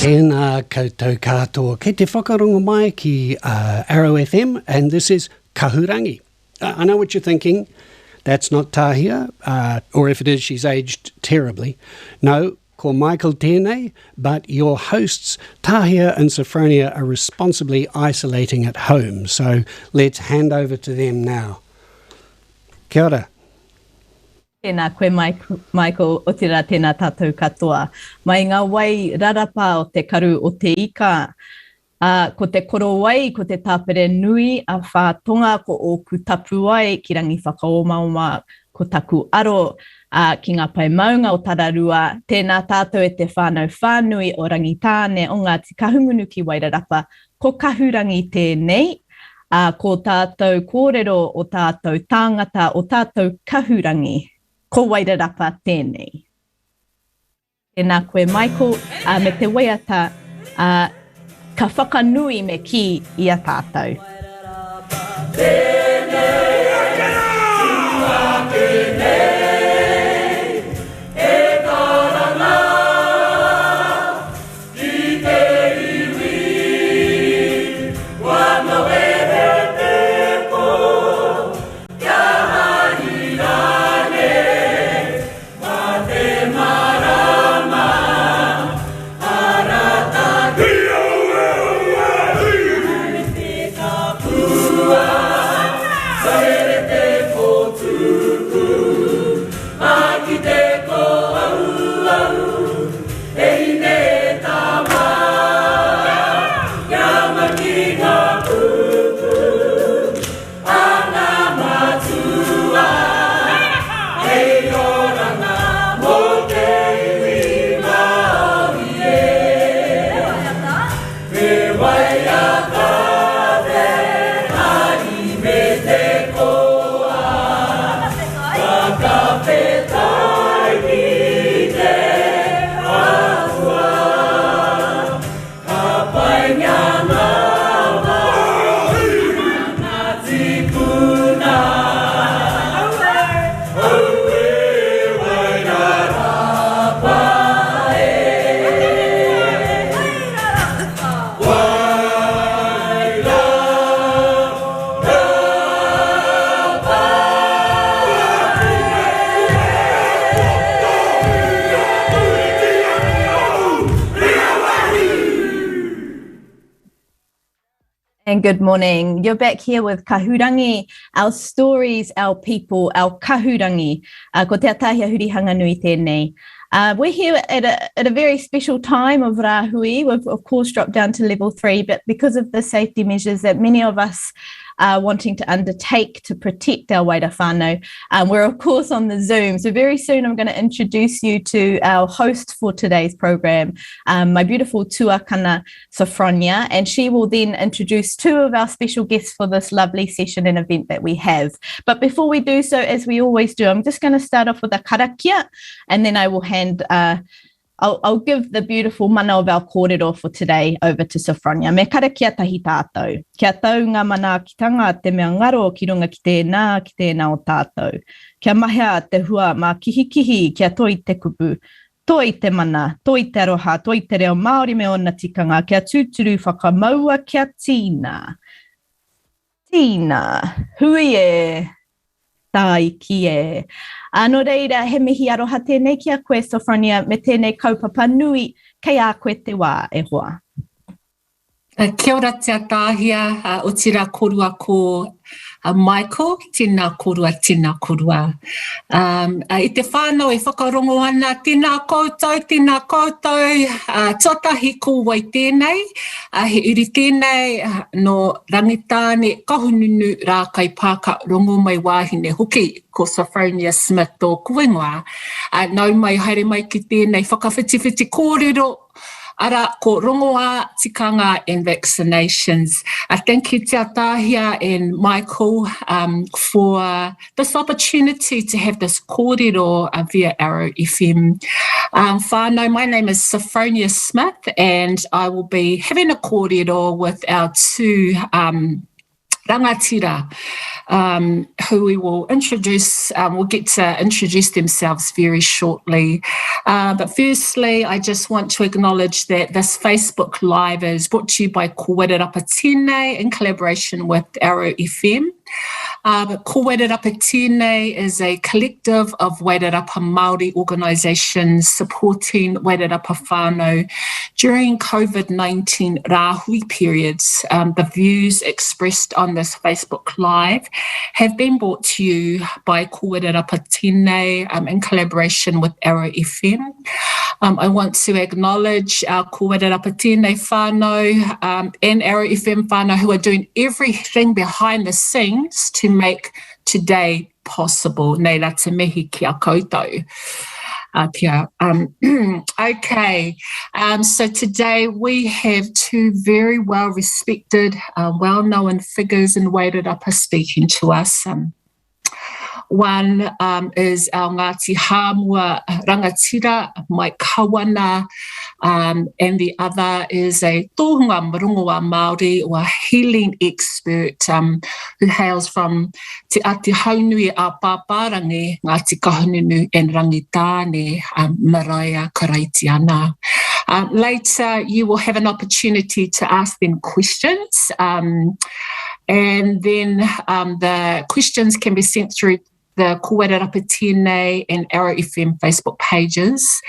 Tēnā koutou katoa. Kei te whakarongo mai ki Arrow FM, and this is Kahurangi. I know what you're thinking. That's not Tahia, or if it is, she's aged terribly. No, ko Michael tēnei, but your hosts, Tahia and Sophronia, are responsibly isolating at home. So let's hand over to them now. Kia ora. Tēnā koe Michael, o te rā tēnā tātou katoa. Mai ngā Wairarapa o te karu o te ika. Ko te koro wai, ko te tāpere nui, a whātonga ko o kutapu ai, ki rangi whakaomaoma ko taku aro, ki ngā pai maunga o tararua. Tēnā tātou e te whānau whānui o rangitāne o Ngāti Kahungunu ki Wairarapa, ko kahurangi tēnei. Ko tātou kōrero o tātou tāngata o tātou kahurangi. Ko Wairarapa tēnei. Tēnā koe Michael, me te waiata, ka whakanui me ki i a tātou. And good morning. You're back here with Kahurangi, our stories, our people, our kahurangi. Ko Te Ataahia Hurihanganui tēnei. We're here at a very special time of Rāhui. We've, of course, dropped down to level 3, but because of the safety measures that many of us are wanting to undertake to protect our Waira whānau, we're, of course, on the Zoom. So very soon I'm going to introduce you to our host for today's program, my beautiful tuakana, Sophronia, and she will then introduce 2 of our special guests for this lovely session and event that we have. But before we do so, as we always do, I'm just going to start off with a karakia, and then I will hand I'll give the beautiful mana of our kōrero for today over to Sophronia. Me karakia tahi tātou. Kia tau ngā mana kitanga te mea ngaro ki runga ki tēnā o tātou. Kia mahea te hua mā kihi kia toi te kupu. Toi te mana, toi te aroha, toi te reo Māori me ona tikanga. Kia tūturu whakamaua kia tīna. Tīna, hui e, tai ki e. Nō reira, he mihi aroha tēnei ki a koe, Sophronia, me tēnei kaupapa nui, kei a koe te wā e hoa. Kia ora Te Ataahia, o tira korua ko Michael, tēnā korua. I te whānau e whakarongo ana, tēnā koutou, tuatahi ko wai tēnei, he uri tēnei no rangitāne kahununu rā kai pāka rongo mai wāhine hoki ko Sophronia Smith o Kuingoa. Nau mai haere mai ki tēnei whakawhitiwhiti kōrero, ara ko rongoa tikanga and vaccinations. Thank you Te Ataahia and Michael for this opportunity to have this kōrero via Arrow FM. Whānau, my name is Sophronia Smith and I will be having a kōrero with our 2 rangatira who we will introduce, will get to introduce themselves very shortly. But firstly, I just want to acknowledge that this Facebook Live is brought to you by Wairarapa Tēnei in collaboration with Arrow FM. But Wairarapa Tēnei is a collective of Wairarapa Māori organisations supporting Wairarapa whānau during COVID-19 rāhui periods. The views expressed on this Facebook Live have been brought to you by Wairarapa Tēnei in collaboration with Arrow FM. I want to acknowledge our Wairarapa Tēnei whānau and Arrow FM whānau who are doing everything behind the scenes to make today possible. Nei rā te mihi ki a koutou. Okay, so today we have two very well-respected, well-known figures in Wairarapa speaking to us. One is our Ngāti Hāmua rangatira, Mai Kawana, and the other is a tohunga marungoa Māori or healing expert who hails from Te Ataahia Eraina Ngāti Kahungunu and Rangitāne, Maraea Karaitiana. Later, you will have an opportunity to ask them questions, and then the questions can be sent through the Wairarapa Tēnei and Arrow FM Facebook pages.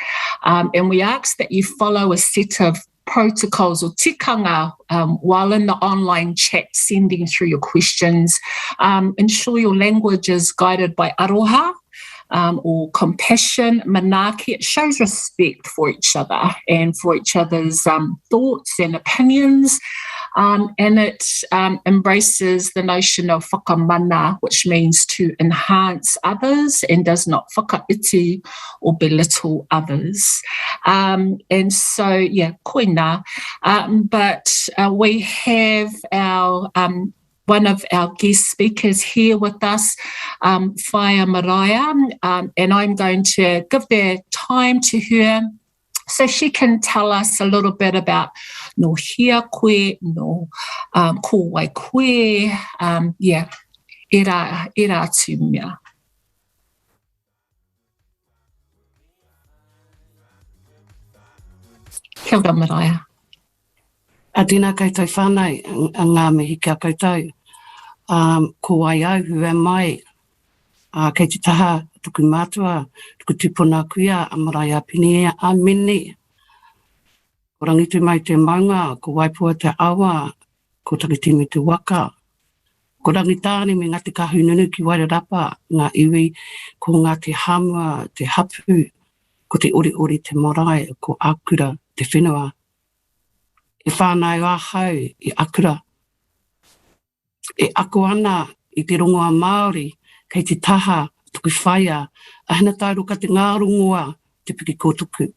And we ask that you follow a set of protocols or tikanga while in the online chat sending through your questions. Ensure your language is guided by aroha or compassion, manaaki. It shows respect for each other and for each other's thoughts and opinions. And it embraces the notion of whakamana, which means to enhance others and does not whakaiti or belittle others. And so, yeah, koina. But we have our one of our guest speakers here with us, Whaia Maraea, and I'm going to give their time to her so she can tell us a little bit about no hia koe, no ko wai koe, yeah, era atu mea. Kia ora Maraea. A tēnā koutou whānau, ngā mihi kia koutou. Ko wai au, who am I? Kei te taha, tuku mātua, tuku tupuna kuia, a Maraea Pinea, a mene. Ko rangitu mai te maunga, ko waipua te awa, ko takitimi te waka. Ko rangitāne me Ngāti Kahungunu ki Wairarapa, ngā iwi, ko Ngāti Hāmua, te hapu, ko te ori te marae, ko akura, te whenua. E whānau ahau, i akura. E ako ana, i te rongoa Māori, kei te taha, tuku whaia, a hina tauru ka te ngā rongoa, te piki kōtuku.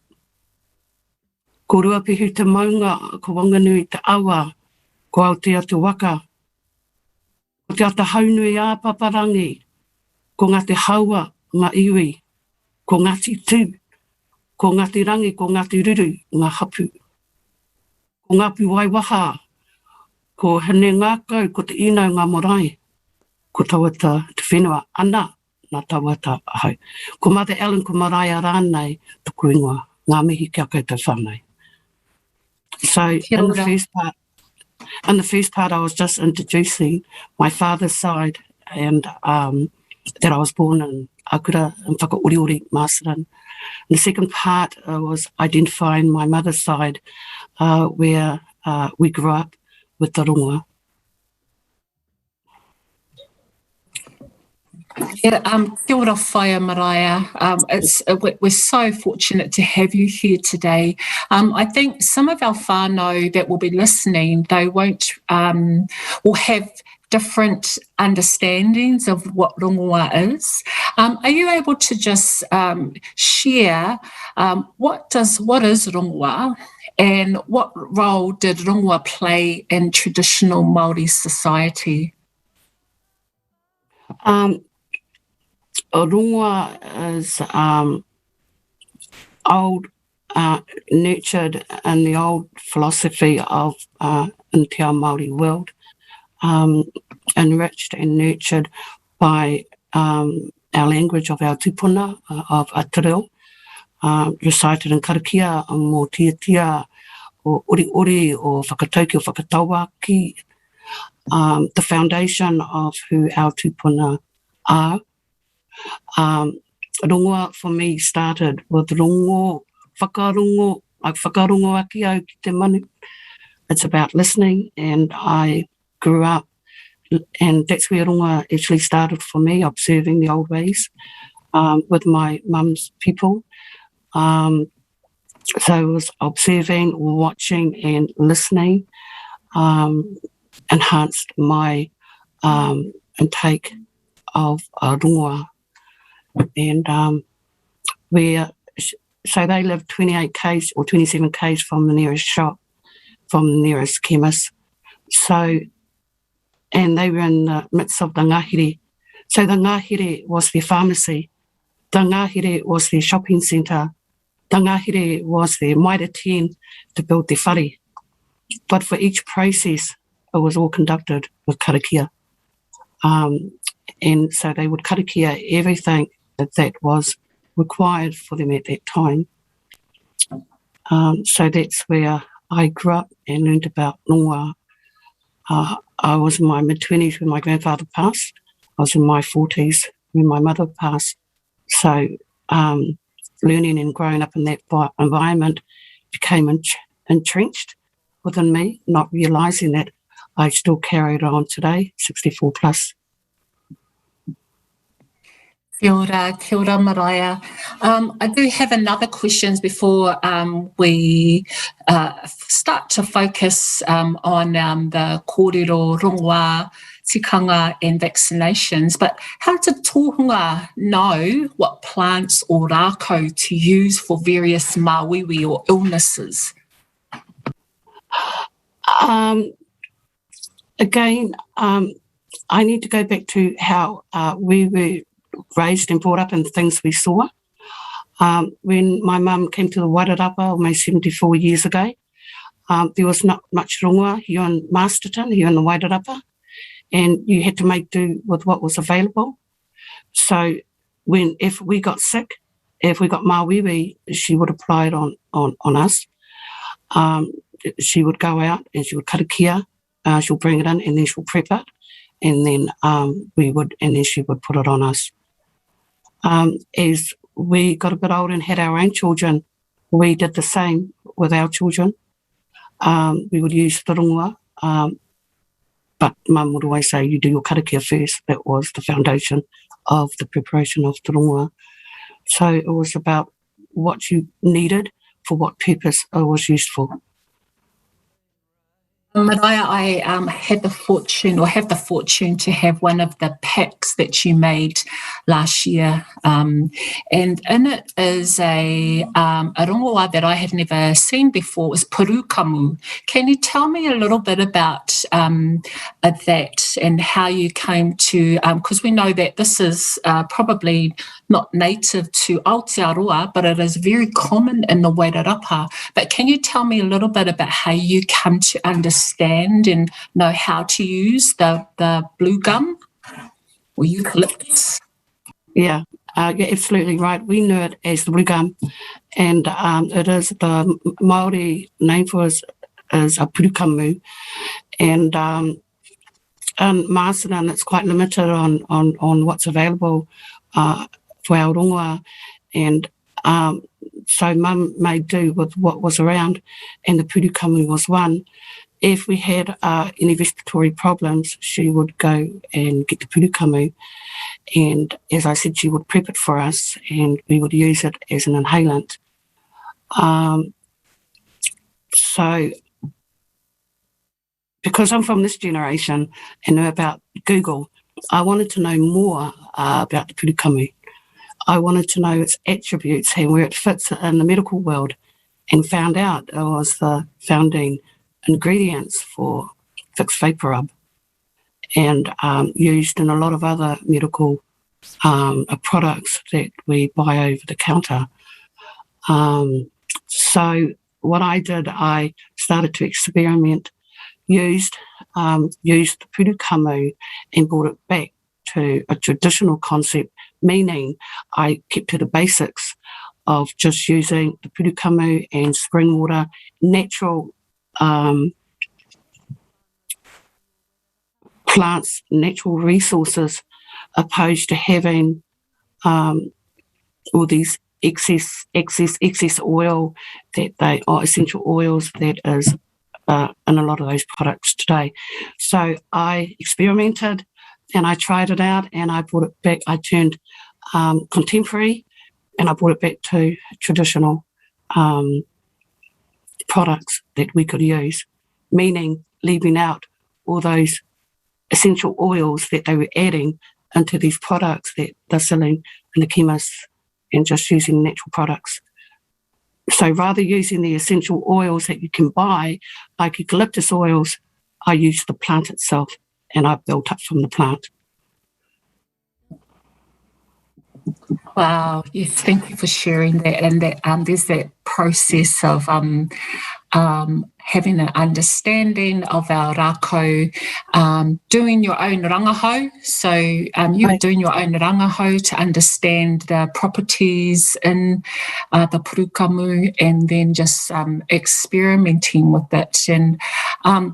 Ko ruapihu te maunga, ko wanganui te awa, ko Aotea te waka. Ko te atahaunui a paparangi, ko Ngāti haua, ngā iwi, ko Ngāti tū, ko Ngāti rangi, ko Ngāti ruru, ngā hapu. Ko Ngāpu waiwaha, ko hene ngākau, ko te inau ngā morai, ko tawata te whenua, ana nā tawata ahau. Ko Mother Ellen, ko Maraea rānei, tuku ingoa, ngā mihi kia koutou whānau. So in the first part, I was just introducing my father's side and that I was born in Akura and Whakaoriori Māsaran. The second part was identifying my mother's side where we grew up with the rongoa. Yeah, kia ora Whaia Maraea. We're so fortunate to have you here today. I think some of our whānau that will be listening, they will have different understandings of what rongoa is. Are you able to just share what is rongoa and what role did rongoa play in traditional Māori society? Rongoa is old, nurtured in the old philosophy of in te ao Māori world, enriched and nurtured by our language of our tupuna, of Aotearoa, recited in karakia mō tia o ori o whakatauki o whakataua ki, the foundation of who our tupuna are. Rongoa for me started with whakarongo, like whakarongo aki au ki te manu. It's about listening, and I grew up, and that's where rongoa actually started for me, observing the old ways with my mum's people. So it was observing, watching and listening enhanced my intake of rongoa. And so they lived 28 k's or 27 k's from the nearest shop, from the nearest chemist. So, and they were in the midst of the ngahere. So the ngahere was their pharmacy. The ngahere was their shopping centre. The ngahere was their maira 10 to build their whare. But for each process, it was all conducted with karakia. And so they would karakia everything that was required for them at that time. So that's where I grew up and learned about rongoa. I was in my mid-20s when my grandfather passed. I was in my 40s when my mother passed. So learning and growing up in that environment became entrenched within me, not realising that I still carry it on today, 64 plus. Kia ora Mariah. I do have another question before we start to focus on the kōrero, rongoa, tikanga and vaccinations. But how does tohunga know what plants or rākau to use for various māwiwi or illnesses? Again, I need to go back to how we were raised and brought up and things we saw. When my mum came to the Wairarapa almost 74 years ago, there was not much rongoa here in Masterton, here in the Wairarapa, and you had to make do with what was available. So if we got sick, if we got māwiwi, she would apply it on us. She would go out and she would karakia, she'll bring it in and then she'll prep it, and then then she would put it on us. As we got a bit older and had our own children, we did the same with our children. We would use the rongoa, but Mum would always say, you do your karakia first. That was the foundation of the preparation of the rongoa. So it was about what you needed for what purpose it was used for. Mariah, I have the fortune to have one of the packs that you made last year, and in it is a rongoa that I have never seen before. It's purukamu. Can you tell me a little bit about that and how you came to, because we know that this is probably not native to Aotearoa, but it is very common in the Wairarapa. But can you tell me a little bit about how you come to understand and know how to use the blue gum or eucalyptus? Yeah, you're absolutely right. We know it as the blue gum, and it is the Māori name for it is a purukamu, and in Masterton it's quite limited on what's available for our rongoa, and so Mum made do with what was around, and the purukamu was one. If we had any respiratory problems, she would go and get the purukamu, and as I said, she would prep it for us, and we would use it as an inhalant. So because I'm from this generation and know about Google, I wanted to know more about the purukamu. I wanted to know its attributes and where it fits in the medical world, and found out it was the founding ingredients for fixed vapor rub, and used in a lot of other medical products that we buy over the counter. So what I did, I started to experiment, used the purukamu and brought it back to a traditional concept, meaning I kept to the basics of just using the purukamu and spring water, natural plants, natural resources, opposed to having all these excess oil essential oils that is in a lot of those products today. So I experimented and I tried it out and I brought it back. I turned contemporary and I brought it back to traditional products that we could use, meaning leaving out all those essential oils that they were adding into these products that they're selling in the chemists, and just using natural products. So rather using the essential oils that you can buy, like eucalyptus oils, I used the plant itself and I built up from the plant. Wow, yes, thank you for sharing that. And that there's that process of having an understanding of our rākau, doing your own rangahau. So you're doing your own rangahau to understand the properties in the purukamu, and then just experimenting with it. And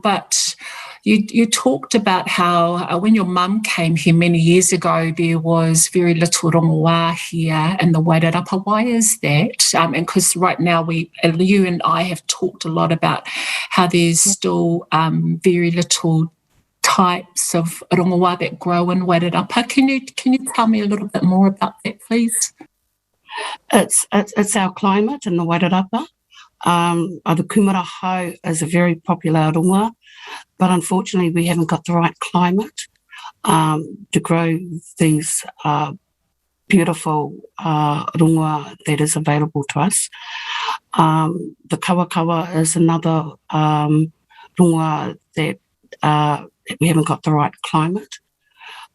but you talked about how when your mum came here many years ago, there was very little rongoā here in the Wairarapa. Why is that? And because right now you and I have talked a lot about how there's still very little types of rongoā that grow in Wairarapa. Can you tell me a little bit more about that, please? It's our climate in the Wairarapa. The kumara hau is a very popular rongoā, but unfortunately we haven't got the right climate to grow these beautiful rongoā that is available to us. The kawakawa is another rongoā that we haven't got the right climate.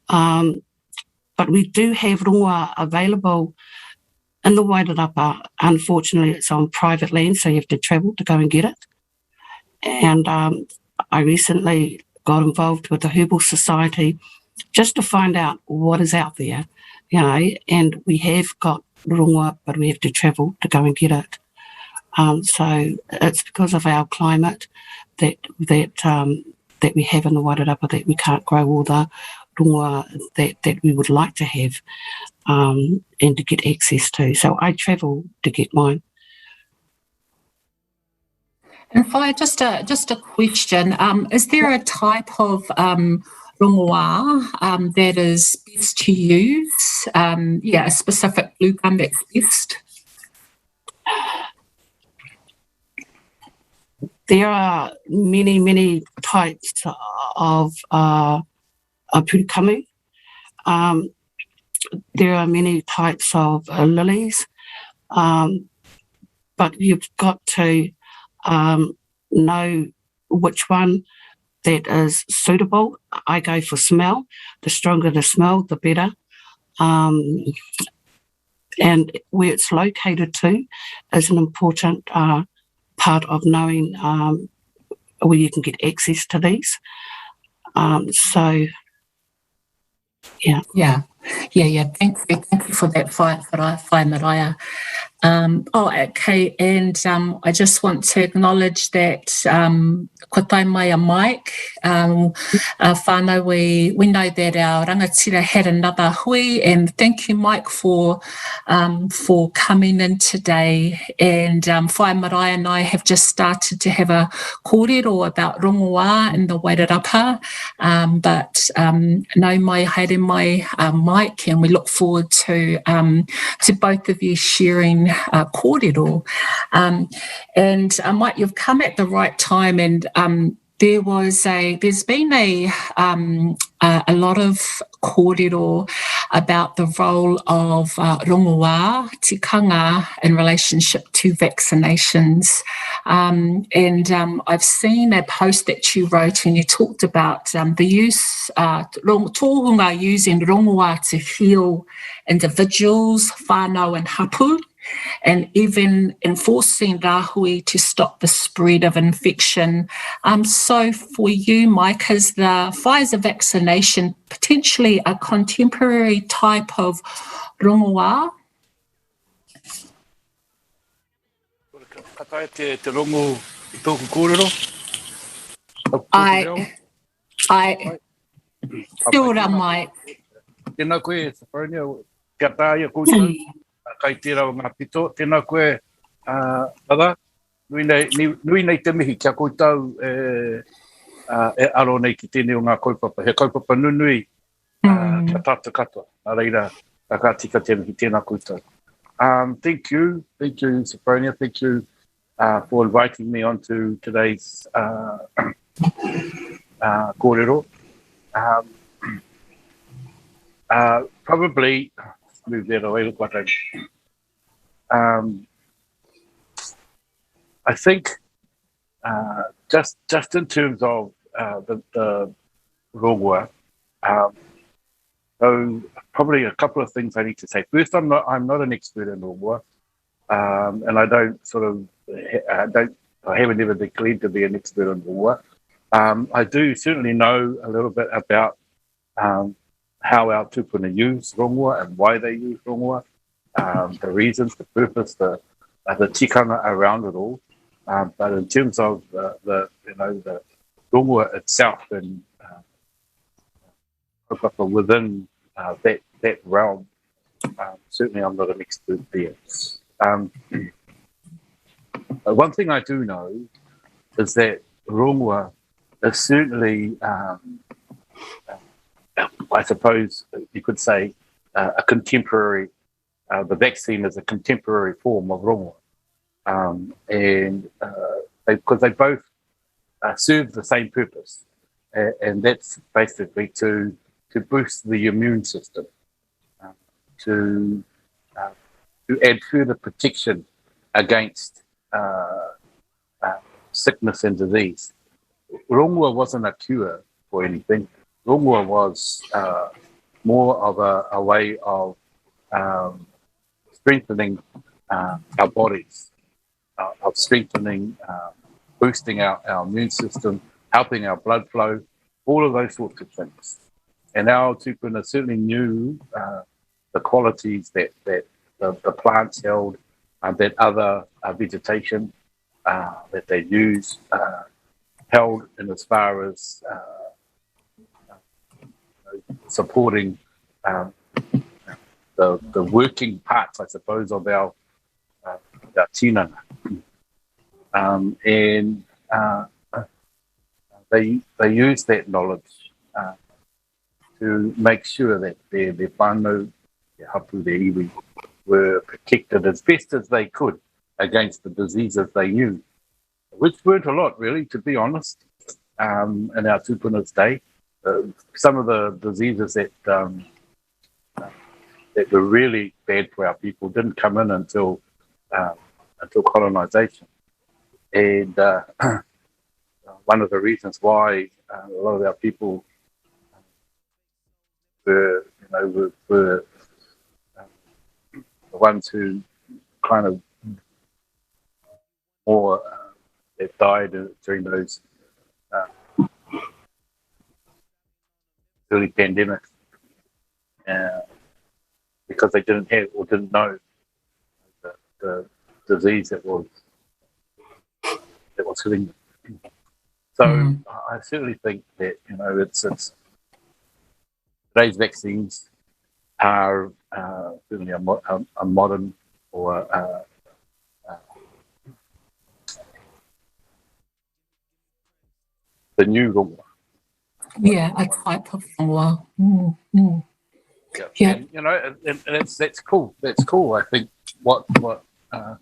But we do have rongoā available in the Wairarapa. Unfortunately, it's on private land, so you have to travel to go and get it. And I recently got involved with the Herbal Society just to find out what is out there, and we have got rongoā, but we have to travel to go and get it. So it's because of our climate that we have in the Wairarapa that we can't grow all the rongoā that we would like to have and to get access to. So I travel to get mine. And Whai, just a question, is there a type of rongoā that is best to use? A specific blue gum that's best? There are many types of purukamu. There are many types of lilies, but you've got to know which one that is suitable. I go for smell. The stronger the smell, the better. And where it's located to is an important part of knowing where you can get access to these. Yeah. Thank you for that, Whai Maraea. Okay, and I just want to acknowledge that ko tai mai a Mike, whānau, we know that our rangatira had another hui, and thank you, Mike, for coming in today. And Whai Maraea and I have just started to have a kōrero about rongoā in the Wairarapa, but nau mai haere mai Mike, and we look forward to both of you sharing kōrero. And Mike, you've come at the right time, and there's been a lot of kōrero about the role of rongoā, tikanga, in relationship to vaccinations. And I've seen a post that you wrote, and you talked about the use, tōhunga using rongoā to heal individuals, whānau and hapu. and even enforcing rahui to stop the spread of infection. So for you, Mike, is the Pfizer vaccination potentially a contemporary type of rongoā? Te rongo I tōku kōrero? Ai, kia ora, Mike. Tēnā koe, Saponia, Te Ataahia koutou, kai tērā o ngā pito. Tēnā koe, Tada, nui nei te mihi kia koutou e aro nei ki tēnei o ngā kaupapa. He kaupapa nunui kia tātou katoa. Nā reira, ka tika tēnā ki tēnā koutou. Thank you, Saponia, thank you for inviting me onto today's kōrero. Probably, move that away, look what I think just in terms of the rongoā, so probably a couple of things I need to say. First, I'm not an expert in rongoā, and I don't sort of I haven't ever declared to be an expert in rongoā. I do certainly know a little bit about how our tupuna use rongoā and why they use rongoā, the reasons, the purpose, the tikanga around it all. But in terms of the rongoā itself and within that realm, certainly I'm not an expert there. One thing I do know is that rongoā is certainly, I suppose you could say, a contemporary, the vaccine is a contemporary form of rongoā. And because they both serve the same purpose, and that's basically to boost the immune system, to add further protection against sickness and disease. Rongoā wasn't a cure for anything. Rongoā was more of a way of strengthening our bodies, of strengthening, boosting our immune system, helping our blood flow, all of those sorts of things. And our tupuna certainly knew the qualities that the plants held, that other vegetation that they use held in as far as supporting the working parts, I suppose, of our tinana. And they use that knowledge to make sure that their whānau, their hapu, their iwi, were protected as best as they could against the diseases they knew, which weren't a lot, really, to be honest, in our tupuna's day. Some of the diseases that were really bad for our people didn't come in until colonisation. And one of the reasons why a lot of our people were the ones who kind of more that died during those early pandemics, because they didn't have or didn't know the disease that was hitting them. So I certainly think that it's today's vaccines are certainly a modern or the new rongoā. Yeah, a type of rongoā. Yeah, and that's cool. That's cool. I think what a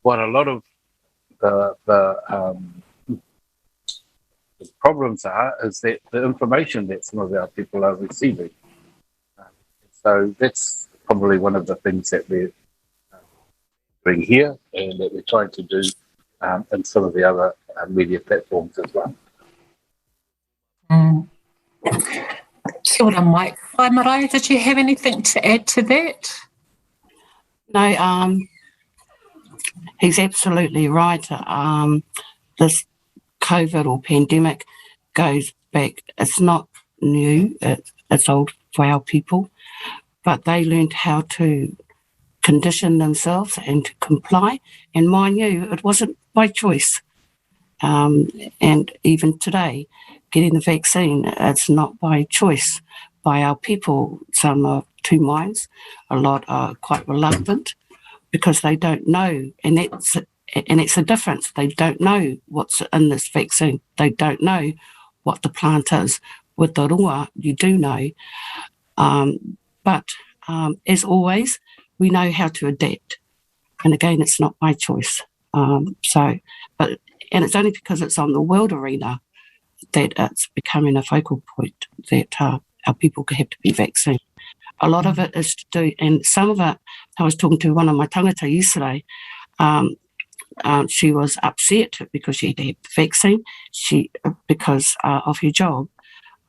lot of the problems are is that the information that some of our people are receiving. So that's probably one of the things that we're doing here and that we're trying to do in some of the other media platforms as well. Kia ora, Mike. Hi, Marae, did you have anything to add to that? No, he's absolutely right. This COVID or pandemic goes back. It's not new. It's old for our people, but they learned how to condition themselves and to comply. And mind you, it wasn't by choice. And even today, getting the vaccine, it's not by choice by our people. Some are two minds. A lot are quite reluctant because they don't know, and it's a difference. They don't know what's in this vaccine. They don't know what the plant is. With the runga, you do know. But as always, we know how to adapt. And again, it's not my choice. And it's only because it's on the world arena that it's becoming a focal point that our people have to be vaccinated. A lot of it is to do, and some of it, I was talking to one of my tangata yesterday, she was upset because she had to have the vaccine, because of her job.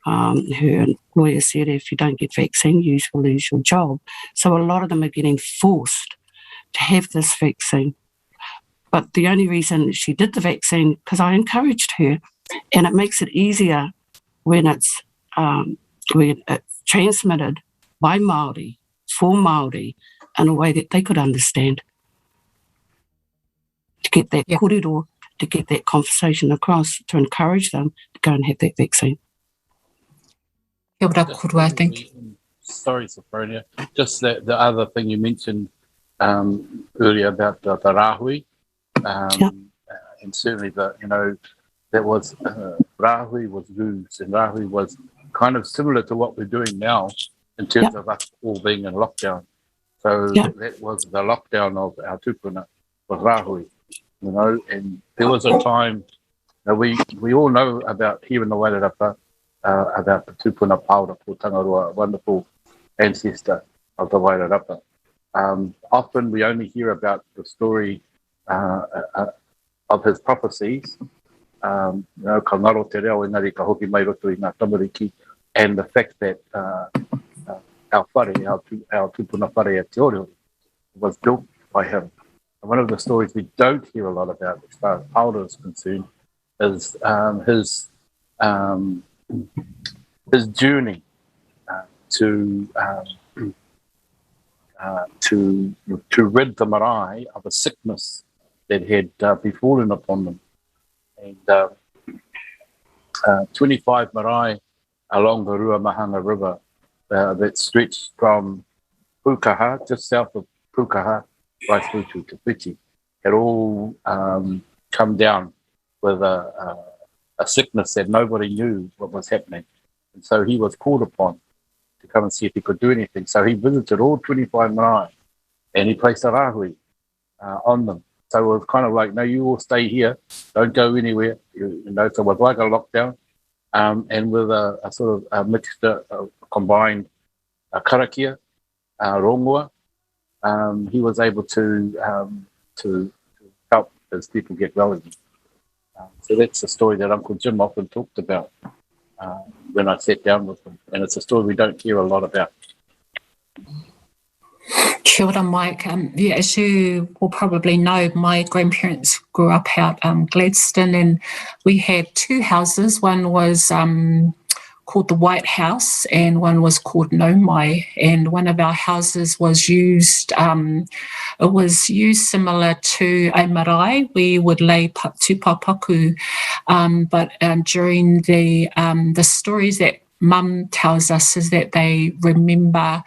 Her employer said if you don't get vaccine, you will lose your job. So a lot of them are getting forced to have this vaccine. But the only reason she did the vaccine, because I encouraged her, and it makes it easier when it's transmitted by Māori, for Māori, in a way that they could understand. To get that kōrero, to get that conversation across, to encourage them to go and have that vaccine. Kia ora korua, thank you. Sorry, Sophronia. Just the other thing you mentioned earlier about the rāhui. And certainly that was rāhui was used, and rāhui was kind of similar to what we're doing now in terms of us all being in lockdown. So that was the lockdown of our tupuna, was rāhui, and there was a time that we all know about here in the Wairarapa, about the tupuna Paura for Tangaroa, a wonderful ancestor of the Wairarapa. Often we only hear about the story of his prophecies, kã'rero te reo engari ka hoki mai roto I ngā tamariki, and the fact that our whare, our tupuna whare at Te Oro was built by him. And one of the stories we don't hear a lot about as far as Paura is concerned is his journey to rid the marae of a sickness that had befallen upon them. And 25 marae along the Ruamahanga River that stretched from Pukaha, just south of Pukaha, right through to Te Whiti, had all come down with a sickness that nobody knew what was happening. And so he was called upon to come and see if he could do anything. So he visited all 25 marae and he placed a rāhui on them. So it was kind of like, no, you all stay here, don't go anywhere. So it was like a lockdown, and with a sort of a mixture, combined karakia, rongoa, he was able to help his people get well again. So that's the story that Uncle Jim often talked about when I sat down with him, and it's a story we don't hear a lot about. Kia ora, Mike. As you will probably know, my grandparents grew up out Gladstone, and we had two houses. One was called the White House, and one was called Nomai. And one of our houses was used. It was used similar to a marae. We would lay tūpapaku, but during the stories that Mum tells us is that they remember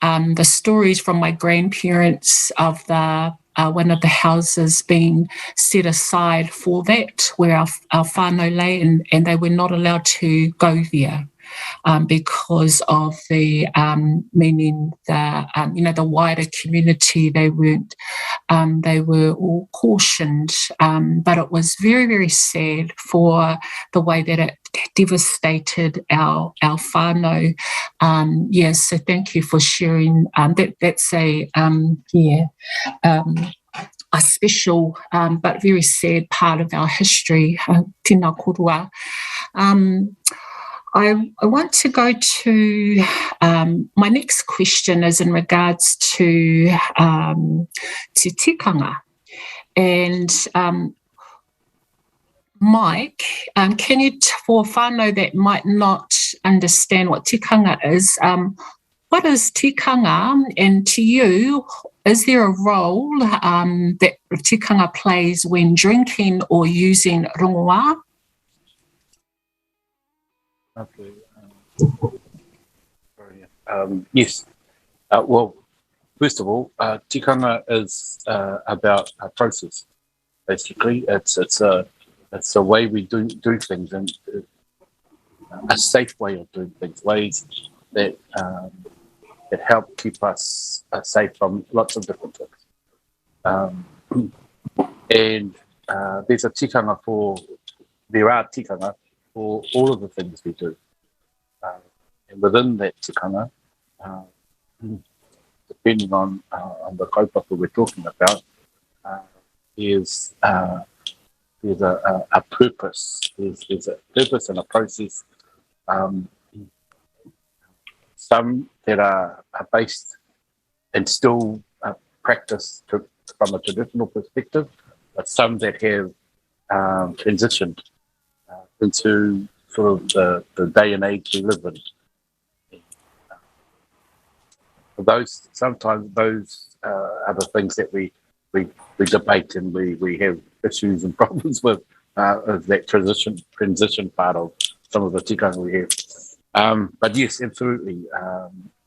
the stories from my grandparents of the one of the houses being set aside for that, where our whānau lay, and they were not allowed to go there because of the meaning the wider community. They weren't. They were all cautioned, but it was very, very sad for the way that it devastated our whānau. So thank you for sharing. That's a special but very sad part of our history. Tēnā korua. I want to go to my next question is in regards to tikanga. And Mike, can you, for whānau that might not understand what tikanga is, what is tikanga, and to you, is there a role that tikanga plays when drinking or using rongoā? Okay. Yes. Well, first of all, tikanga is about a process. Basically, it's a way we do things, and a safe way of doing things, ways that help keep us safe from lots of different things. And there are tikanga for all of the things we do. And within that tikanga, depending on the kaupapa we're talking about, there's a purpose. There's a purpose and a process. Some that are based and still practiced from a traditional perspective, but some that have transitioned into sort of the day and age we live in. Sometimes those are the things that we debate, and we have issues and problems with that transition part of some of the tikanga we have. But yes, absolutely,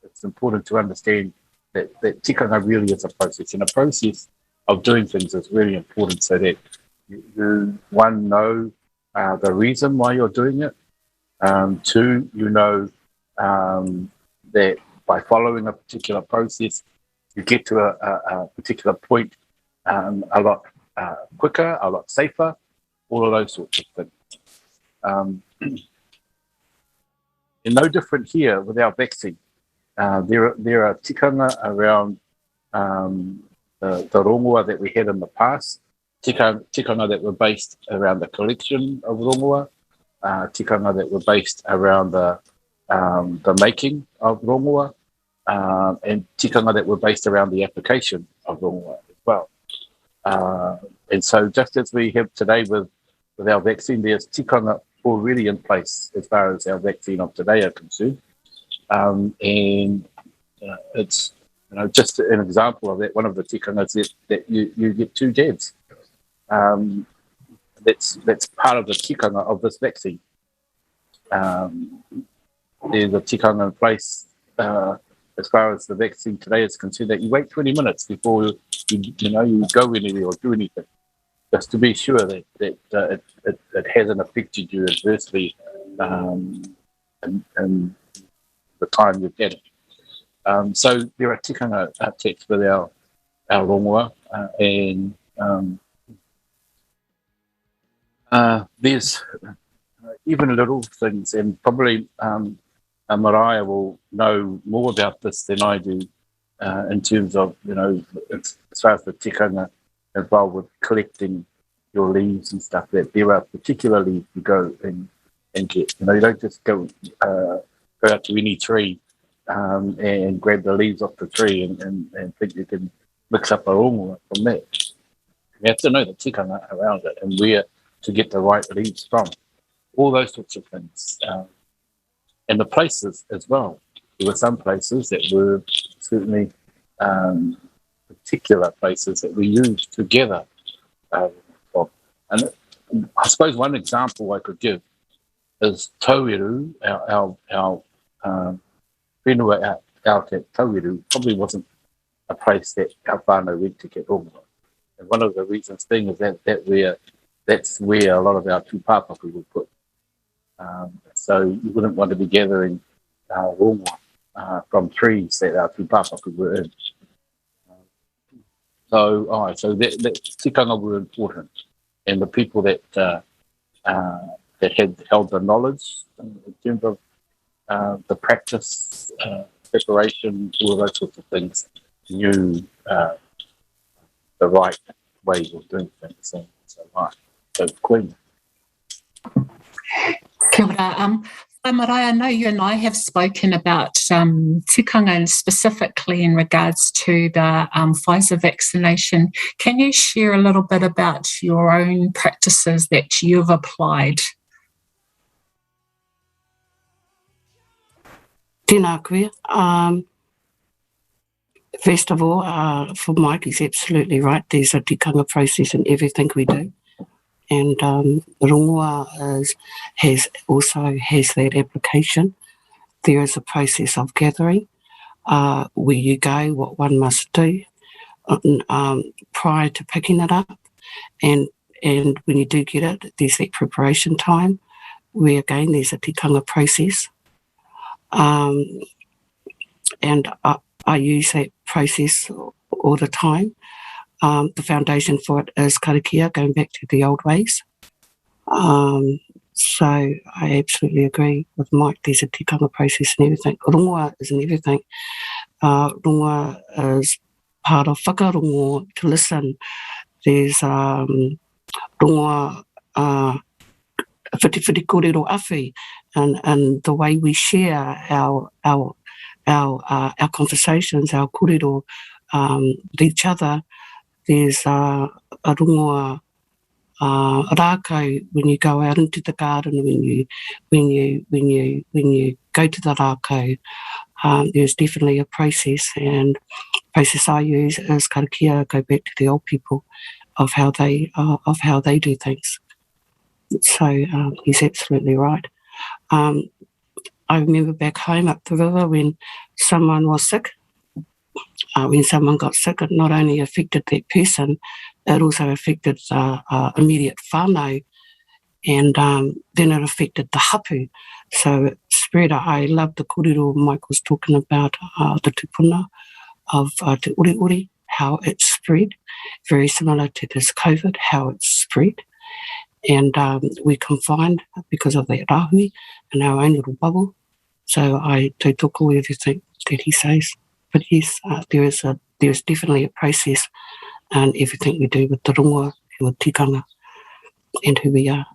it's important to understand that tikanga really is a process, and a process of doing things is really important, so that you one, know the reason why you're doing it. Two, you know that by following a particular process, you get to a particular point a lot quicker, a lot safer, all of those sorts of things. And no different here with our vaccine. There are tikanga around the rongoā that we had in the past, tikanga that were based around the collection of rongoā, tikanga that were based around the making of rongoā, and tikanga that were based around the application of rongoā as well. And so just as we have today with our vaccine, there's tikanga already in place as far as our vaccine of today are concerned. And it's just an example of that. One of the tikangas that you get 2 jabs. That's part of the tikanga of this vaccine. There's a tikanga in place as far as the vaccine today is concerned, that you wait 20 minutes before you go anywhere or do anything, just to be sure that it hasn't affected you adversely in the time you've had it. So there are tikanga attached with our rongoā, and there's even little things, and probably Mariah will know more about this than I do, in terms of, as far as the tikanga involved with collecting your leaves and stuff, that there are particular leaves you go and get. You don't just go out to any tree and grab the leaves off the tree and think you can mix up a rongoā from that. You have to know the tikanga around it and where to get the right leaves from. All those sorts of things. And the places as well. There were some places that were certainly particular places that we used together. And I suppose one example I could give is Tauiru, our whenua out at Tauiru probably wasn't a place that our whānau went to get rongoā. And one of the reasons being is that's where a lot of our tūpāpaku were put. So you wouldn't want to be gathering rongoā from trees that our tūpāpaku were in. So that tikanga were important, and the people that had held the knowledge in terms of the practice, preparation, all of those sorts of things, knew the right ways of doing things. So Queen. Kia ora. Marae, I know you and I have spoken about tikanga and specifically in regards to the Pfizer vaccination. Can you share a little bit about your own practices that you've applied? Tēnā koe. First of all, for Mike, he's absolutely right. There's a tikanga process in everything we do. And rongoa has that application. There is a process of gathering, where you go, what one must do prior to picking it up. And when you do get it, there's that preparation time, where again, there's a tikanga process. And I use that process all the time. The foundation for it is karakia, going back to the old ways. So I absolutely agree with Mike. There's a tikanga process and everything. Rongoa is in everything. Rongoa is part of whakarongo to listen. There's rongoa whiti kōrero awhi, and the way we share our conversations, our kōrero with each other. There's a rongoa rākau when you go out into the garden, when you go to the rākau. There's definitely a process, and the process I use is karakia, go back to the old people of how they do things. So he's absolutely right. I remember back home up the river when someone was sick. When someone got sick, it not only affected that person, it also affected the immediate whānau, and then it affected the hapu. So it spread. I love the kōrero Mike was talking about, the tupuna of te uri, how it spread, very similar to this COVID, how it spread. And we confined because of that rahui in our own little bubble. So I do toko everything that he says. But yes, there is definitely a process in everything we do with the rongoa, with tikanga, and who we are.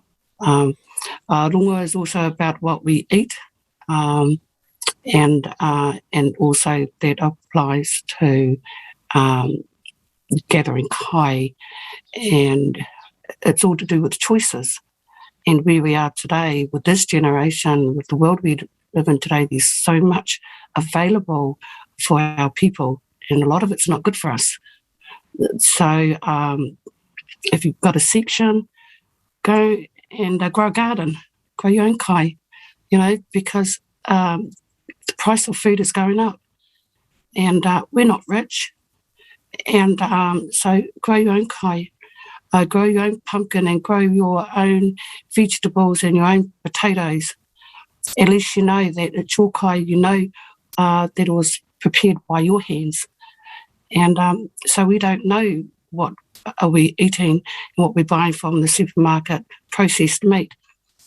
Rongoa is also about what we eat, and also that applies to gathering kai, and it's all to do with choices. And where we are today with this generation, with the world we live in today, there's so much available for our people, and a lot of it's not good for us. So if you've got a section, go and grow a garden, grow your own kai, because the price of food is going up, and we're not rich, and so grow your own kai, grow your own pumpkin, and grow your own vegetables and your own potatoes. At least you know that it's your kai, that it was prepared by your hands. And so we don't know what are we eating and what we're buying from the supermarket, processed meat.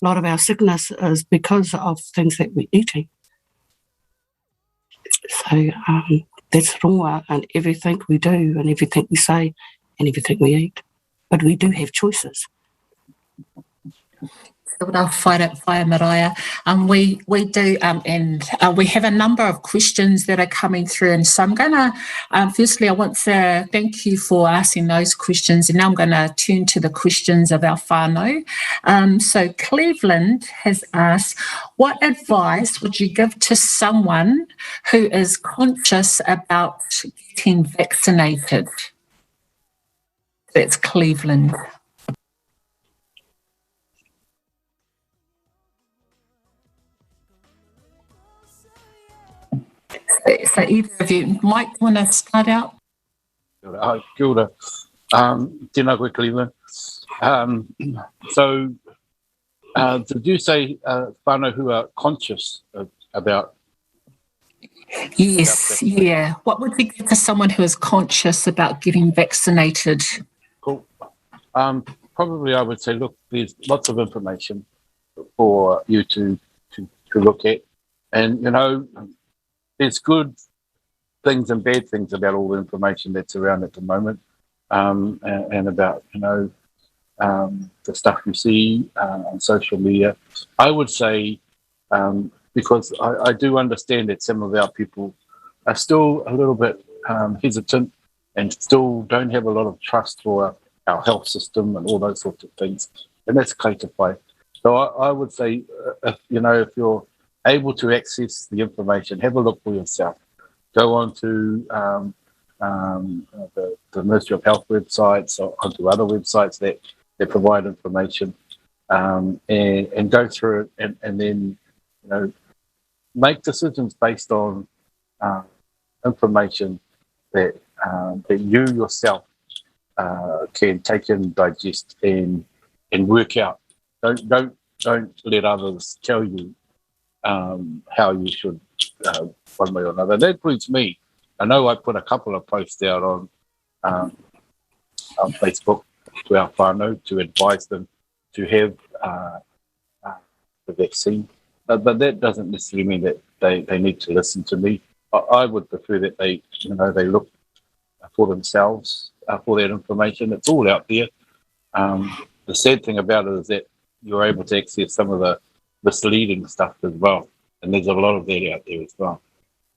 A lot of our sickness is because of things that we're eating. So that's rongoa in everything we do and everything we say and everything we eat. But we do have choices. Whai Marae. We do, and we have a number of questions that are coming through, and so I'm going to, firstly, I want to thank you for asking those questions, and now I'm going to turn to the questions of our whānau. So Cleveland has asked, what advice would you give to someone who is conscious about getting vaccinated? That's Cleveland. So either of you, Mike, want to start out? Kia ora. Tēnā koe, Cleveland. So did you say whānau who are conscious about? Yes, yeah. What would you give to someone who is conscious about getting vaccinated? Cool. Probably I would say, look, there's lots of information for you to look at. And, there's good things and bad things about all the information that's around at the moment, and about, the stuff you see on social media. I would say because I do understand that some of our people are still a little bit hesitant and still don't have a lot of trust for our health system and all those sorts of things. And that's kaitāwhai. So I would say, if you're able to access the information, have a look for yourself. Go on to the Ministry of Health websites or onto other websites that provide information, and go through it, and then make decisions based on information that you yourself can take in, digest, and work out. Don't let others tell you how you should one way or another. That includes me. I know I put a couple of posts out on Facebook to our whānau to advise them to have the vaccine, but that doesn't necessarily mean that they need to listen to me. I would prefer that they look for themselves for that information. It's all out there. The sad thing about it is that you're able to access some of the misleading stuff as well, and there's a lot of that out there as well.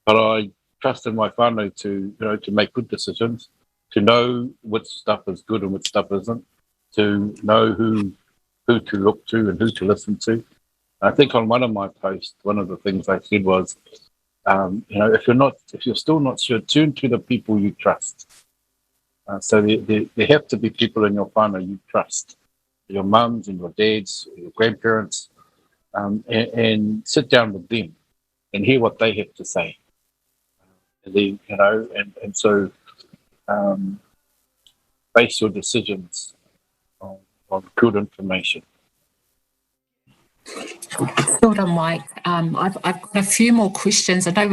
But I trust in my whānau to make good decisions, to know which stuff is good and which stuff isn't, to know who to look to and who to listen to. I think on one of my posts, one of the things I said was, if you're still not sure, turn to the people you trust. So there have to be people in your whānau you trust, your mums and your dads, your grandparents, and sit down with them and hear what they have to say. And then, and so base your decisions on good information. Kia ora, Mike. I've got a few more questions. I know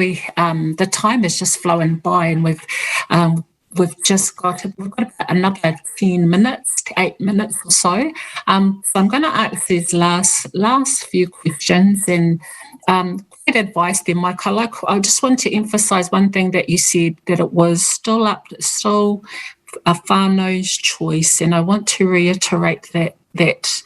the time is just flowing by, and we've got about another 10 minutes to 8 minutes or so. So I'm going to ask these last few questions, and great advice there, Mike. I just want to emphasise one thing that you said, that it was still a whānau's choice, and I want to reiterate that it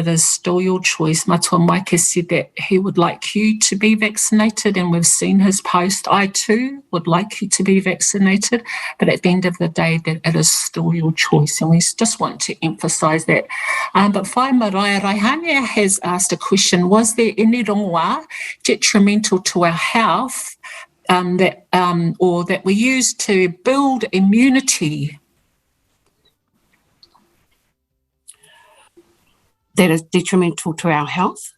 is still your choice. Matua Mike has said that he would like you to be vaccinated, and we've seen his post. I too would like you to be vaccinated, but at the end of the day, that it is still your choice, and we just want to emphasise that. But Whai Maraea Raihania has asked a question: was there any rongoā detrimental to our health that we use to build immunity? That is detrimental to our health?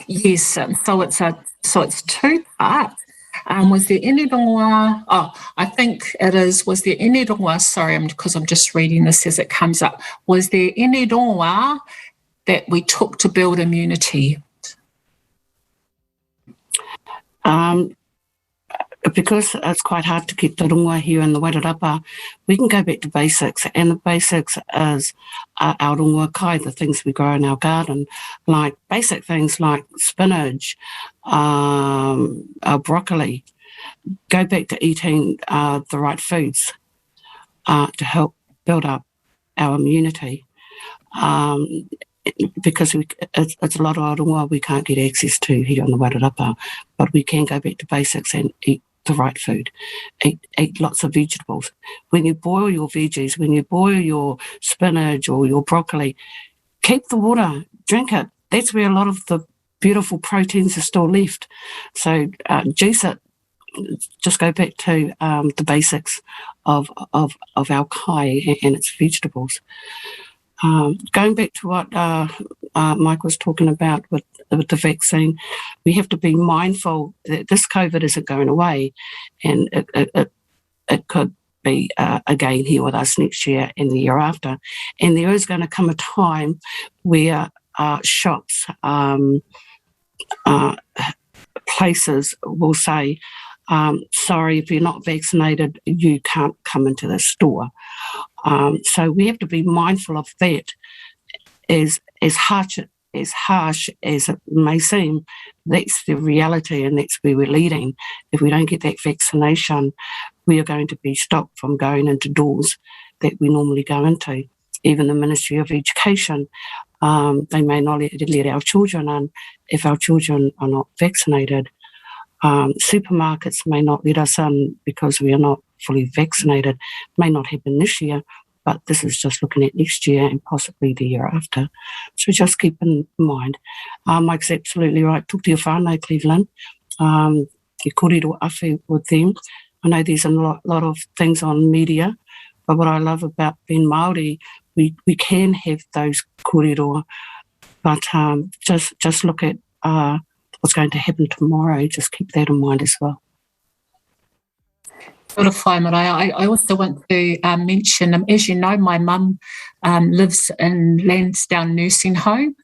Yes, so it's two parts. Was there any rongoā? I think it is. Was there any rongoā? Sorry, because I'm just reading this as it comes up. Was there any rongoā that we took to build immunity? Because it's quite hard to keep the rongoā here in the Wairarapa, we can go back to basics, and the basics is our rongoā kai, the things we grow in our garden, like basic things like spinach, our broccoli. Go back to eating the right foods to help build up our immunity. Because it's a lot of our rongoā we can't get access to here on the Wairarapa, but we can go back to basics and eat the right food. Eat lots of vegetables. When you boil your veggies, when you boil your spinach or your broccoli, keep the water, drink it. That's where a lot of the beautiful proteins are still left. So juice it. Just go back to the basics of our kai and its vegetables. Going back to what Mike was talking about with the vaccine, we have to be mindful that this COVID isn't going away, and it could be again here with us next year and the year after. And there is going to come a time where shops, places will say, sorry, if you're not vaccinated, you can't come into the store. So we have to be mindful of that. As harsh as it may seem, that's the reality, and that's where we're leading. If we don't get that vaccination, we are going to be stopped from going into doors that we normally go into. Even the Ministry of Education They may not let our children in if our children are not vaccinated. Supermarkets may not let us in because we are not fully vaccinated. May not happen this year, but this is just looking at next year and possibly the year after. So just keep in mind. Mike's absolutely right. Talk to your whānau, Cleveland. Ke kōrero awhi with them. I know there's a lot of things on media, but what I love about being Māori, we can have those kōrero, but just look at what's going to happen tomorrow. Just keep that in mind as well. I also want to mention, as you know, my mum lives in Lansdowne Nursing Home,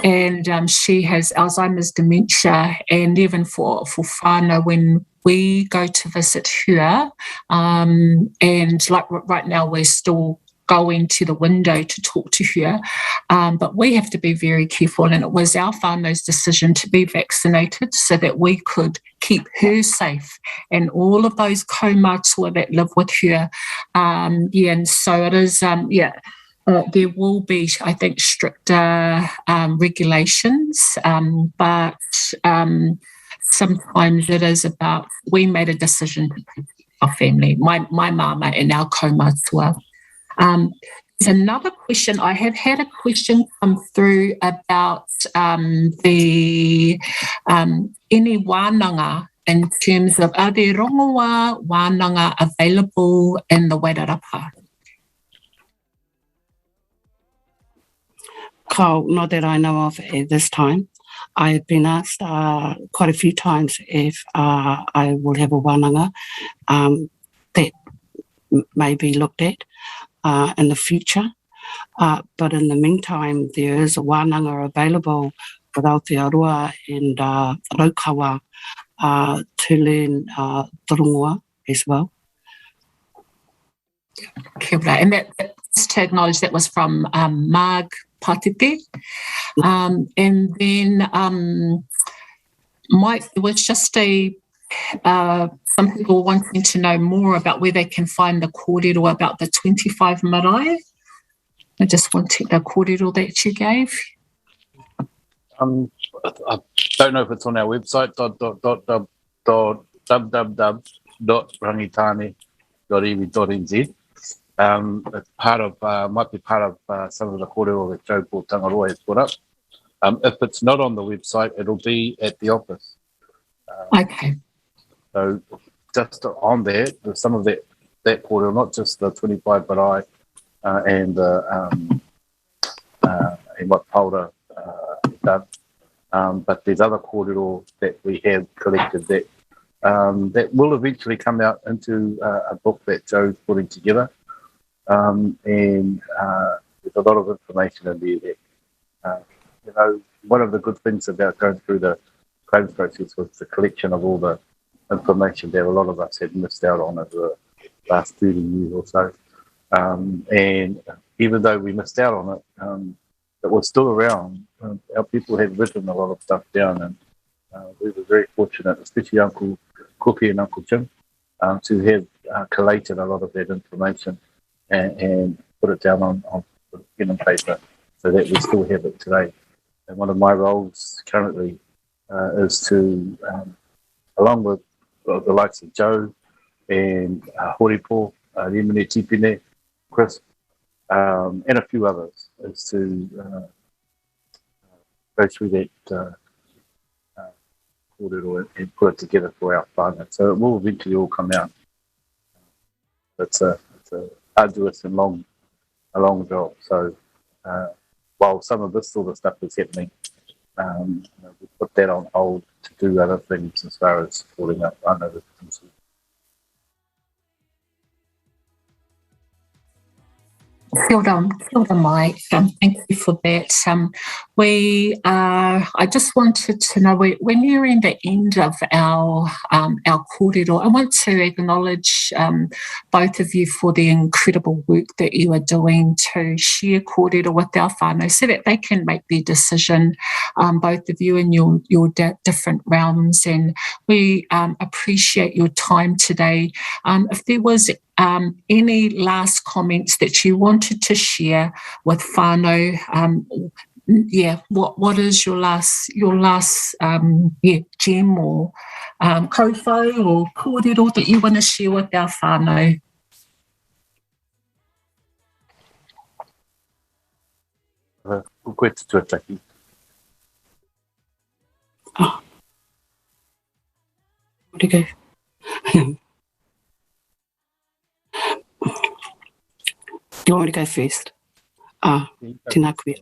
and she has Alzheimer's dementia, and even for whānau, when we go to visit her, and like right now we're still going to the window to talk to her, but we have to be very careful, and it was our whānau's decision to be vaccinated so that we could keep her safe and all of those kaumātua that live with her. And so it is, there will be, I think, stricter regulations, but sometimes it is about, we made a decision to protect our family, my mama and our kaumātua. There's another question. I have had a question come through about the any wānanga in terms of, are there rongoā wānanga available in the Wairarapa? Not that I know of at this time. I have been asked quite a few times if I will have a wānanga that may be looked at in the future. But in the meantime, there is a wānanga available with Aotearoa and Raukawa to learn the rongoā as well. Kia ora. And that, just to acknowledge, that was from Marg Patite. And then Mike, there was just some people wanting to know more about where they can find the kōrero about the 25 marae. I just wanted the kōrero that you gave. I don't know if it's on our website, www.rangitane.iwi.nz. It's part of, might be part of some of the kōrero that Joe Tangaroa has put up. If it's not on the website, it'll be at the office. Okay. So just on there, there's some of that kōrero, not just the 25 marae and what Paula done, but there's other kōrero that we have collected that will eventually come out into a book that Joe's putting together. And there's a lot of information in there that, one of the good things about going through the claims process was the collection of all the information that a lot of us had missed out on over the last 30 years or so. And even though we missed out on it, it was still around. Our people had written a lot of stuff down, and we were very fortunate, especially Uncle Cookie and Uncle Jim, to have collated a lot of that information and put it down on pen and paper so that we still have it today. And one of my roles currently is to, along with the likes of Joe and Horipo, Rimene Tipine, Chris, and a few others, is to go through that kōrero and put it together for our whānau. So it will eventually all come out. It's a arduous and a long job. So while some of this sort of stuff is happening, we put that on hold to do other things as far as supporting our whānau. Kia ora, Mike. Thank you for that. I just wanted to know, we're nearing the end of our kōrero. I want to acknowledge both of you for the incredible work that you are doing to share kōrero with our whānau so that they can make their decision, both of you in your different realms. And we appreciate your time today. If there was any last comments that you wanted to share with whānau, what is your last gem or kōwhau or kōrero that you want to share with our whānau? Koe te tuataki. Where to go? Do you want me to go first? Tēnā koe.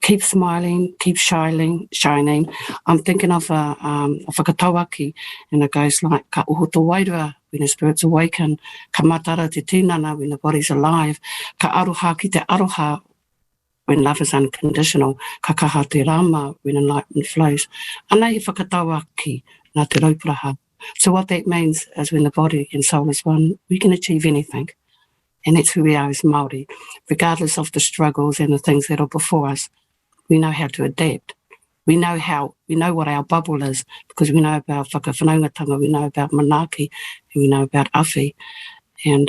Keep smiling, keep shining. I'm thinking of a whakatauaki, and it goes like, ka uho tō wairua, when the spirits awaken, ka matara te tinana, when the body's alive, ka aroha ki te aroha, when love is unconditional, ka kaha te rama, when enlightenment flows. Ana I whakatauaki, nā te raupuraha. So what that means is when the body and soul is one, we can achieve anything. And that's who we are as Māori. Regardless of the struggles and the things that are before us, we know how to adapt. We know what our bubble is, because we know about whakawhanaungatanga, we know about manaaki, and we know about awhi. And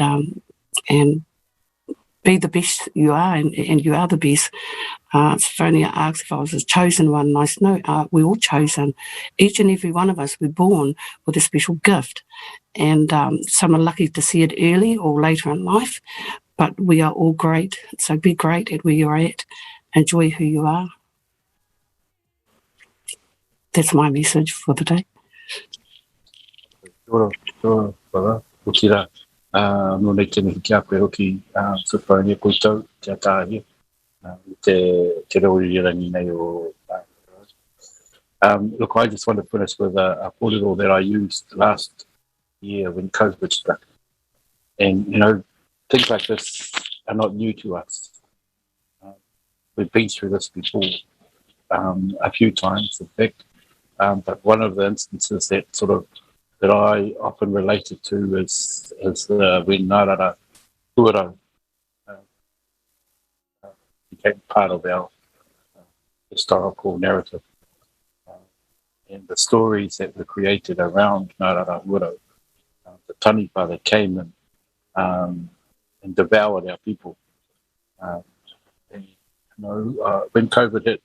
be the best you are, and you are the best. Sophronia asks if I was a chosen one. Nice. No, we're all chosen. Each and every one of us, we're born with a special gift. And some are lucky to see it early or later in life, but we are all great. So be great at where you're at. Enjoy who you are. That's my message for the day. Sure, brother. Ukira. No nei tēnei ki a koe hoki Sophronia koutou, Te Ataahia, te reorirangi nei o look, I just want to finish with a kōrero that I used last year when COVID struck. And, things like this are not new to us. We've been through this before a few times, in fact. But one of the instances that I often related to is when Ngārara Tuarau became part of our historical narrative. And the stories that were created around Ngārara Tuarau, the taniwha that came and devoured our people. When COVID hit,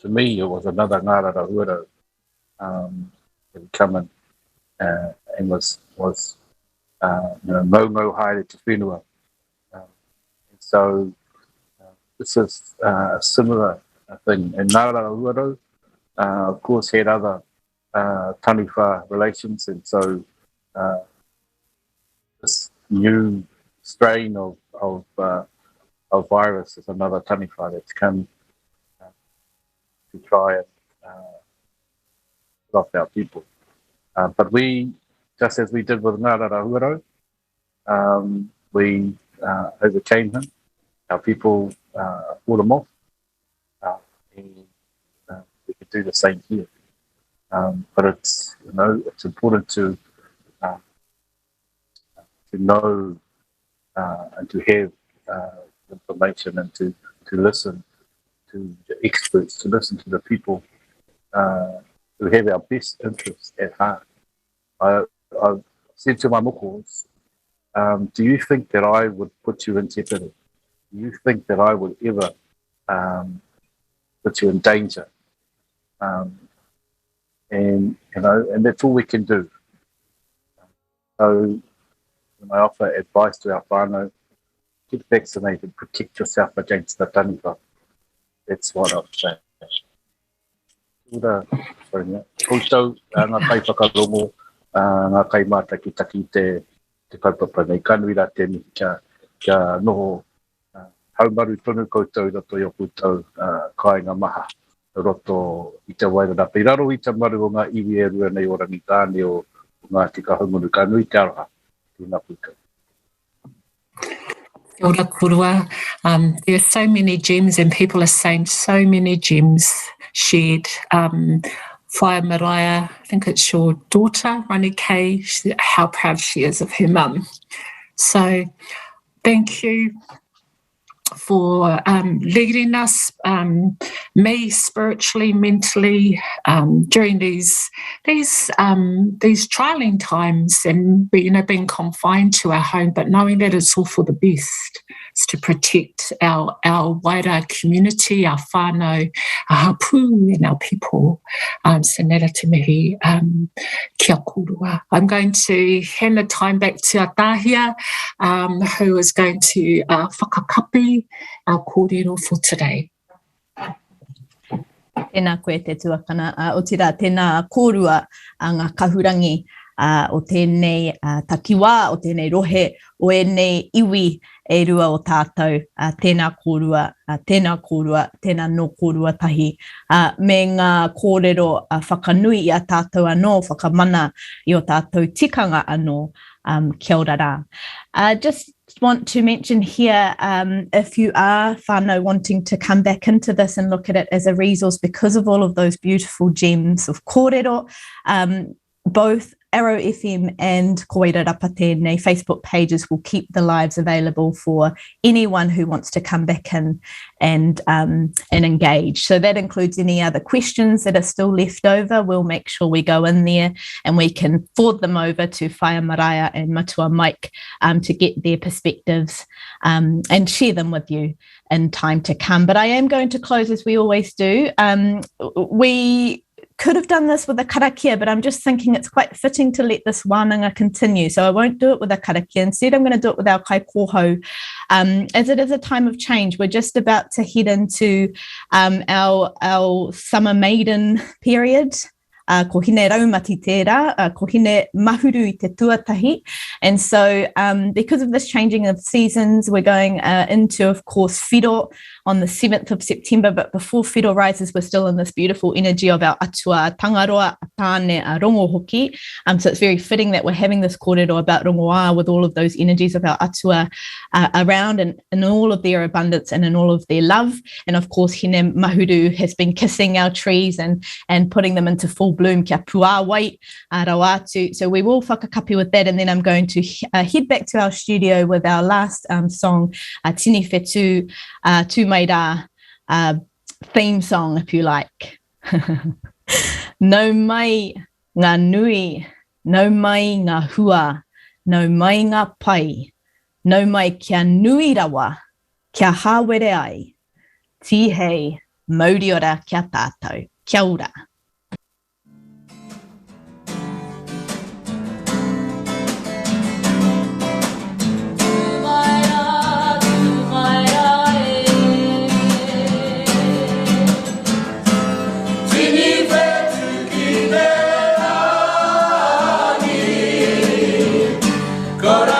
to me, it was another Ngārara Tuarau that come in and was mau haere te whenua. So this is a similar thing. And Ngārara Tuarau, of course, had other taniwha relations, and so this new strain of virus is another taniwha that's come to try and off our people. But we, just as we did with Ngārara Tuarau, we overcame him. Our people fought him off. And we could do the same here. But it's important to know and to have information and to listen to the experts, to listen to the people who have our best interests at heart. I've said to my mokos, do you think that I would put you in jeopardy? Do you think that I would ever put you in danger? And that's all we can do. So when I offer advice to our whānau, get vaccinated, protect yourself against the taniwha. That's what I'm saying. Koutou, ngā kai whakarongo, ngā kai mātaki te kaupapa nei, kanui rā tēnei kia noho haumaru tonu koutou roto i o koutou kāinga maha roto i te Wairarapa. I raro i te maru o ngā iwi e rua nei o rangitāne o ngā tika haumunu kanui te aroha. Tēnā koutou. Kia ora korua. There are so many gems, and people are saying so many gems shared. Whaia Mariah, I think it's your daughter, Rani Kay, how proud she is of her mum. So thank you. leading us, me spiritually, mentally, during these trialing times, and being confined to our home, but knowing that it's all for the best. It's to protect our wider community, our whānau, our hapu, and our people. So nera te mihi, kia korua. I'm going to hand the time back to Ataahia, who is going to whakakapi our kōrero for today. Tēnā koe te tuakana. O tira, tēnā kōrua ngā kahurangi o tēnei takiwā, o tēnei rohe, o ēnei iwi e rua o tātou. Tēnā kōrua, tēnā no kōrua tahi. Me ngā kōrero whakanui i a tātou anō, whakamana i o tātou tikanga anō. Kia ora rā. Just want to mention here, if you are whānau wanting to come back into this and look at it as a resource because of all of those beautiful gems of kōrero, both Arrow FM and Wairarapa tēnei Facebook pages will keep the lives available for anyone who wants to come back in and engage. So that includes any other questions that are still left over. We'll make sure we go in there and we can forward them over to Whaia Maraea and Matua Mike to get their perspectives and share them with you in time to come. But I am going to close as we always do. We could have done this with a karakia, but I'm just thinking it's quite fitting to let this wānanga continue. So I won't do it with a karakia. Instead, I'm going to do it with our kai kōhau. As it is a time of change, we're just about to head into our summer maiden period. Ko hine raumati tērā, ko hine mahuru i te tuatahi. And so because of this changing of seasons, we're going into, of course, whiro on the 7th of September. But before whiro rises, we're still in this beautiful energy of our atua tangaroa, tāne rongo hoki. So it's very fitting that we're having this kōrero about rongoā with all of those energies of our atua around and in all of their abundance and in all of their love. And of course, hine mahuru has been kissing our trees and putting them into full bloom, kia puā wai rawatu. So we will whakakapi with that, and then I'm going to head back to our studio with our last song, Tini Whetū, Tu Mai Rā, theme song, if you like. No mai ngā nui, no mai ngā hua, no mai ngā pai, no mai kia nui rawa, kia hāwere ai, tihei, mauri ora kia tātou. Kia ora. God